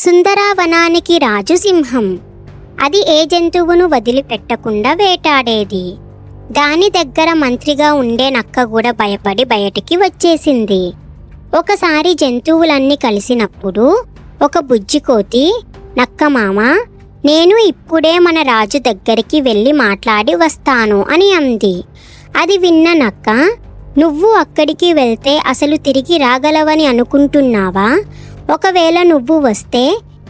సుందరావనానికి రాజు సింహం. అది ఏ జంతువును వదిలిపెట్టకుండా వేటాడేది. దాని దగ్గర మంత్రిగా ఉండే నక్క కూడా భయపడి బయటికి వచ్చేసింది. ఒకసారి జంతువులన్నీ కలిసినప్పుడు ఒక బుజ్జికోతి, నక్క మామ, నేను ఇప్పుడే మన రాజు దగ్గరికి వెళ్ళి మాట్లాడి వస్తాను అని అంది. అది విన్న నక్క, నువ్వు అక్కడికి వెళ్తే అసలు తిరిగి రాగలవని అనుకుంటున్నావా? ఒకవేళ నువ్వు వస్తే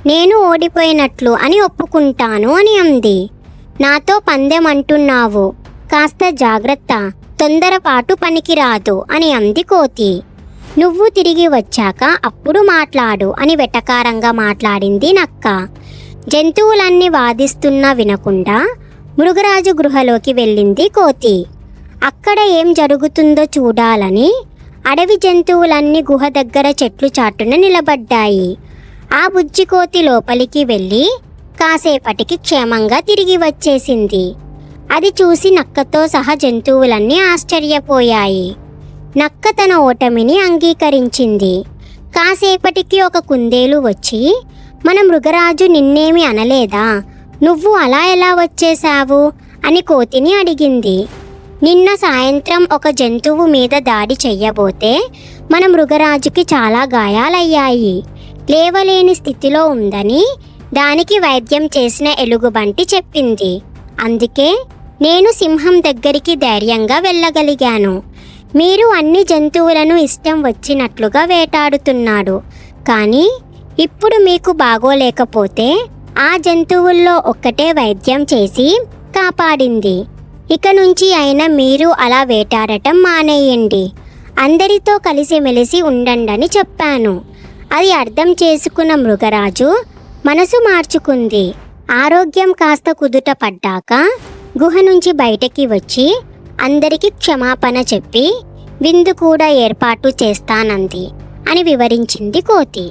నేను ఓడిపోయినట్లు అని ఒప్పుకుంటాను అని అంది. నాతో పందెం అంటున్నావు, కాస్త జాగ్రత్త, తొందరపాటు పనికిరాదు అని అంది కోతి. నువ్వు తిరిగి వచ్చాక అప్పుడు మాట్లాడు అని వెటకారంగా మాట్లాడింది నక్క. జంతువులన్నీ వాదిస్తున్నా వినకుండా మృగరాజు గృహలోకి వెళ్ళింది కోతి. అక్కడ ఏం జరుగుతుందో చూడాలని అడవి జంతువులన్నీ గుహ దగ్గర చెట్లు చాటున నిలబడ్డాయి. ఆ బుజ్జికోతి లోపలికి వెళ్ళి కాసేపటికి క్షేమంగా తిరిగి వచ్చేసింది. అది చూసి నక్కతో సహా జంతువులన్నీ ఆశ్చర్యపోయాయి. నక్క తన ఓటమిని అంగీకరించింది. కాసేపటికి ఒక కుందేలు వచ్చి, మన మృగరాజు నిన్నేమి అనలేదా? నువ్వు అలా ఎలా వచ్చేశావు అని కోతిని అడిగింది. నిన్న సాయంత్రం ఒక జంతువు మీద దాడి చెయ్యబోతే మన మృగరాజుకి చాలా గాయాలయ్యాయి. లేవలేని స్థితిలో ఉందని దానికి వైద్యం చేసిన ఎలుగుబంటి చెప్పింది. అందుకే నేను సింహం దగ్గరికి ధైర్యంగా వెళ్ళగలిగాను. మీరు అన్ని జంతువులను ఇష్టం వచ్చినట్లుగా వేటాడుతున్నాడు, కానీ ఇప్పుడు మీకు బాగోలేకపోతే ఆ జంతువుల్లో ఒక్కటే వైద్యం చేసి కాపాడింది. ఇక నుంచి అయినా మీరు అలా వేటాడటం మానేయండి. అందరితో కలిసిమెలిసి ఉండండి చెప్పాను. అది అర్థం చేసుకున్న మృగరాజు మనసు మార్చుకుంది. ఆరోగ్యం కాస్త కుదుట పడ్డాక గుహ నుంచి బయటకి వచ్చి అందరికీ క్షమాపణ చెప్పి విందు కూడా ఏర్పాటు చేస్తానంది అని వివరించింది కోతి.